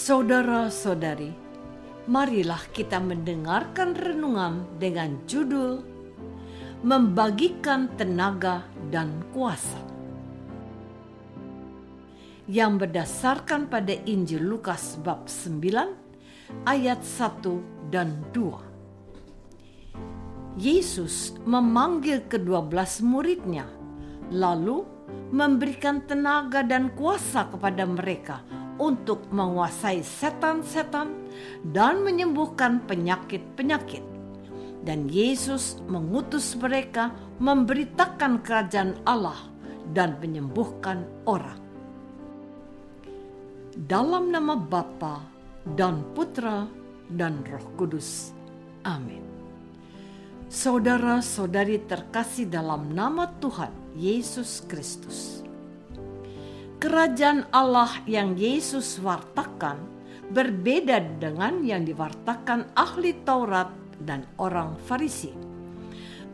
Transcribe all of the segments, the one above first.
Saudara-saudari, marilah kita mendengarkan renungan dengan judul Membagikan Tenaga dan Kuasa, yang berdasarkan pada Injil Lukas bab 9 ayat 1 dan 2. Yesus memanggil ke-12 muridnya, lalu memberikan tenaga dan kuasa kepada mereka untuk menguasai setan-setan dan menyembuhkan penyakit-penyakit. Dan Yesus mengutus mereka memberitakan kerajaan Allah dan menyembuhkan orang. Dalam nama Bapa dan Putra dan Roh Kudus. Amin. Saudara-saudari terkasih dalam nama Tuhan Yesus Kristus. Kerajaan Allah yang Yesus wartakan berbeda dengan yang diwartakan ahli Taurat dan orang Farisi.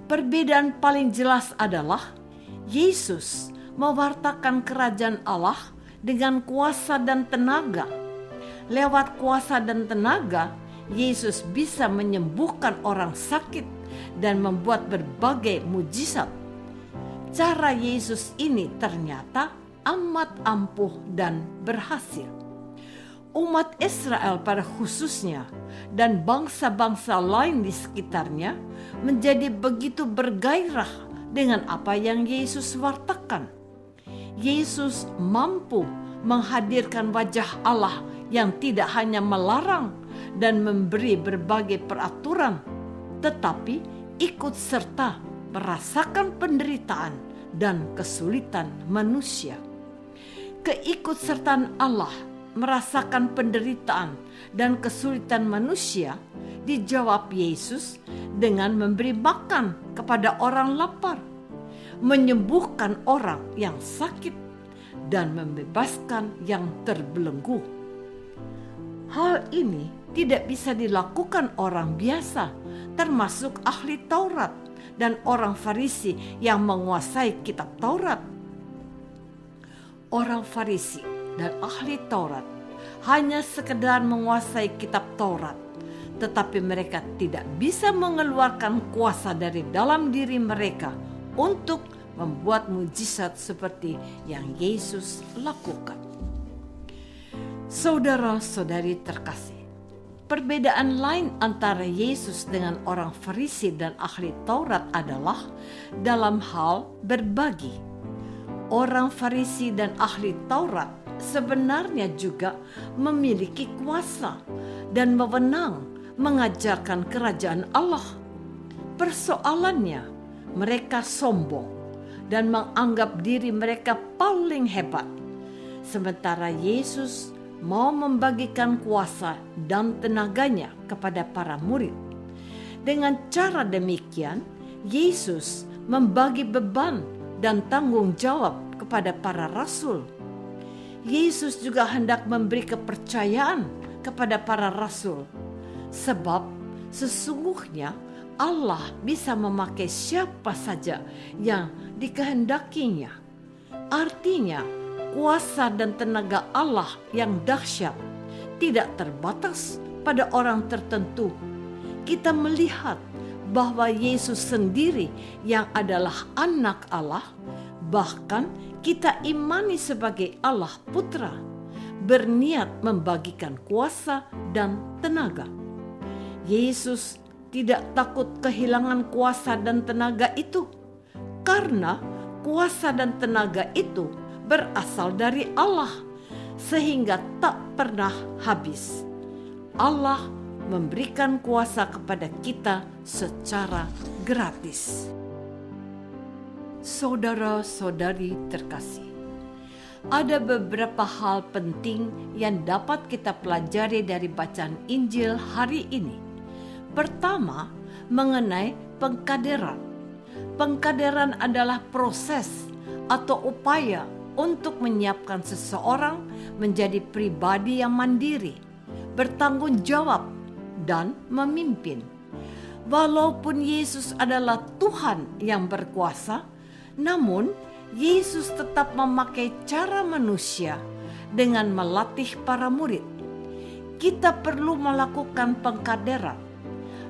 Perbedaan paling jelas adalah Yesus mewartakan kerajaan Allah dengan kuasa dan tenaga. Lewat kuasa dan tenaga, Yesus bisa menyembuhkan orang sakit dan membuat berbagai mujizat. Cara Yesus ini ternyata amat ampuh dan berhasil. Umat Israel pada khususnya dan bangsa-bangsa lain di sekitarnya menjadi begitu bergairah dengan apa yang Yesus wartakan. Yesus mampu menghadirkan wajah Allah yang tidak hanya melarang dan memberi berbagai peraturan, tetapi ikut serta merasakan penderitaan dan kesulitan manusia. Keikutsertaan Allah merasakan penderitaan dan kesulitan manusia dijawab Yesus dengan memberi makan kepada orang lapar, menyembuhkan orang yang sakit, dan membebaskan yang terbelenggu. Hal ini tidak bisa dilakukan orang biasa, termasuk ahli Taurat dan orang Farisi yang menguasai kitab Taurat. Orang Farisi dan ahli Taurat hanya sekedar menguasai kitab Taurat, tetapi mereka tidak bisa mengeluarkan kuasa dari dalam diri mereka untuk membuat mujizat seperti yang Yesus lakukan. Saudara-saudari terkasih, perbedaan lain antara Yesus dengan orang Farisi dan ahli Taurat adalah dalam hal berbagi. Orang Farisi dan ahli Taurat sebenarnya juga memiliki kuasa dan wewenang mengajarkan kerajaan Allah. Persoalannya, mereka sombong dan menganggap diri mereka paling hebat. Sementara Yesus mau membagikan kuasa dan tenaganya kepada para murid. Dengan cara demikian, Yesus membagi beban dan tanggung jawab kepada para rasul. Yesus juga hendak memberi kepercayaan kepada para rasul, sebab sesungguhnya Allah bisa memakai siapa saja yang dikehendakinya. Artinya, kuasa dan tenaga Allah yang dahsyat tidak terbatas pada orang tertentu. Kita melihat bahwa Yesus sendiri yang adalah anak Allah, bahkan kita imani sebagai Allah Putra, berniat membagikan kuasa dan tenaga. Yesus tidak takut kehilangan kuasa dan tenaga itu, karena kuasa dan tenaga itu berasal dari Allah, sehingga tak pernah habis. Allah memberikan kuasa kepada kita secara gratis. Saudara-saudari terkasih, ada beberapa hal penting yang dapat kita pelajari dari bacaan Injil hari ini. Pertama, mengenai pengkaderan. Pengkaderan adalah proses atau upaya untuk menyiapkan seseorang menjadi pribadi yang mandiri, bertanggung jawab, dan memimpin. Walaupun Yesus adalah Tuhan yang berkuasa, namun Yesus tetap memakai cara manusia dengan melatih para murid. kita perlu melakukan pengkaderan.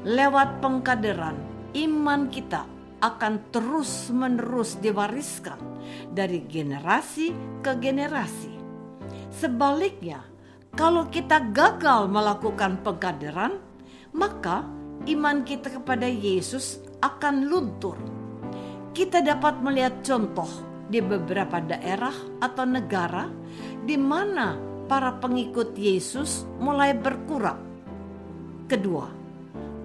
Lewat pengkaderan, iman kita akan terus-menerus diwariskan dari generasi ke generasi. Sebaliknya, kalau kita gagal melakukan pengkaderan, maka iman kita kepada Yesus akan luntur. Kita dapat melihat contoh di beberapa daerah atau negara di mana para pengikut Yesus mulai berkurang. Kedua,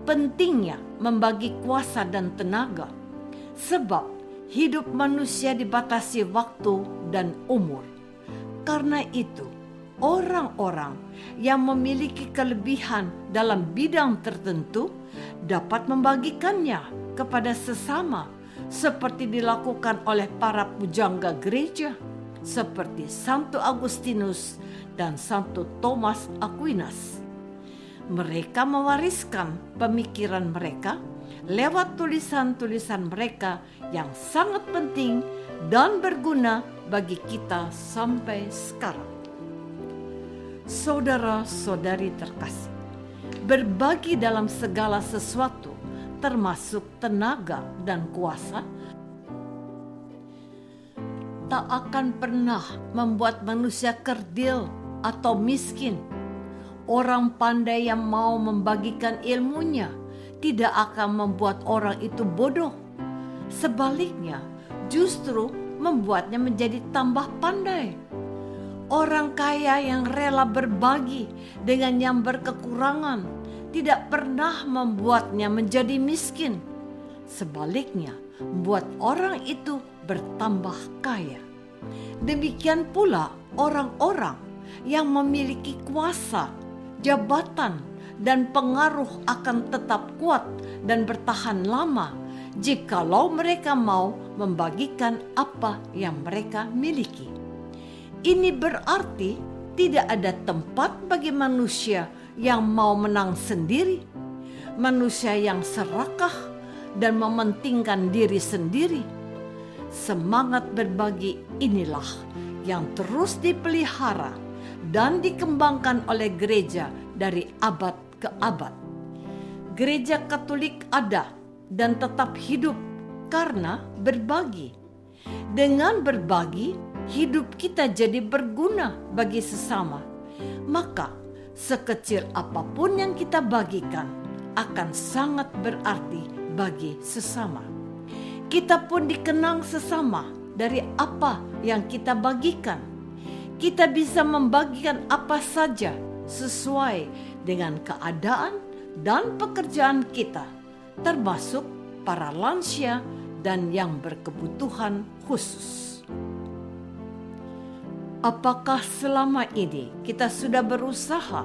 pentingnya membagi kuasa dan tenaga, sebab hidup manusia dibatasi waktu dan umur. Karena itu, orang-orang yang memiliki kelebihan dalam bidang tertentu dapat membagikannya kepada sesama, seperti dilakukan oleh para pujangga gereja seperti Santo Agustinus dan Santo Thomas Aquinas. Mereka mewariskan pemikiran mereka lewat tulisan-tulisan mereka yang sangat penting dan berguna bagi kita sampai sekarang. Saudara-saudari terkasih, berbagi dalam segala sesuatu, termasuk tenaga dan kuasa, tak akan pernah membuat manusia kerdil atau miskin. Orang pandai yang mau membagikan ilmunya tidak akan membuat orang itu bodoh. Sebaliknya, justru membuatnya menjadi tambah pandai. Orang kaya yang rela berbagi dengan yang berkekurangan tidak pernah membuatnya menjadi miskin. Sebaliknya, membuat orang itu bertambah kaya. Demikian pula orang-orang yang memiliki kuasa, jabatan, dan pengaruh akan tetap kuat dan bertahan lama jikalau mereka mau membagikan apa yang mereka miliki. Ini berarti tidak ada tempat bagi manusia yang mau menang sendiri, manusia yang serakah dan mementingkan diri sendiri. Semangat berbagi inilah yang terus dipelihara dan dikembangkan oleh gereja dari abad ke abad. Gereja Katolik ada dan tetap hidup karena berbagi. Dengan berbagi, hidup kita jadi berguna bagi sesama. Maka, sekecil apapun yang kita bagikan akan sangat berarti bagi sesama. Kita pun dikenang sesama dari apa yang kita bagikan. Kita bisa membagikan apa saja sesuai dengan keadaan dan pekerjaan kita, termasuk para lansia dan yang berkebutuhan khusus. Apakah selama ini kita sudah berusaha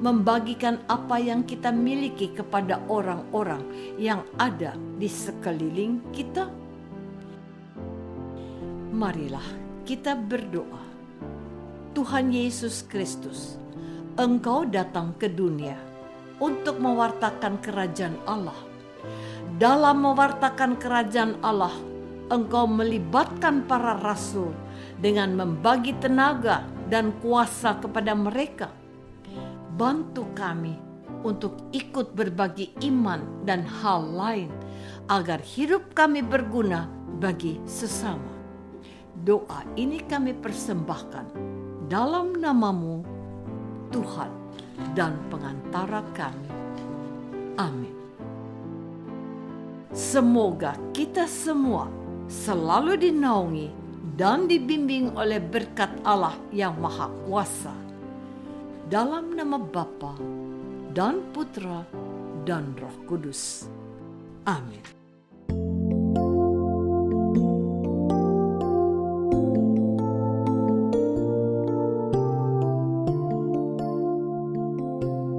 membagikan apa yang kita miliki kepada orang-orang yang ada di sekeliling kita? Marilah kita berdoa. Tuhan Yesus Kristus, Engkau datang ke dunia untuk mewartakan kerajaan Allah. Dalam mewartakan kerajaan Allah, Engkau melibatkan para rasul dengan membagi tenaga dan kuasa kepada mereka. Bantu kami untuk ikut berbagi iman dan hal lain agar hidup kami berguna bagi sesama. Doa ini kami persembahkan dalam nama-Mu, Tuhan dan pengantara kami. Amin. Semoga kita semua selalu dinaungi dan dibimbing oleh berkat Allah yang Maha Kuasa. Dalam nama Bapa dan Putra dan Roh Kudus. Amin.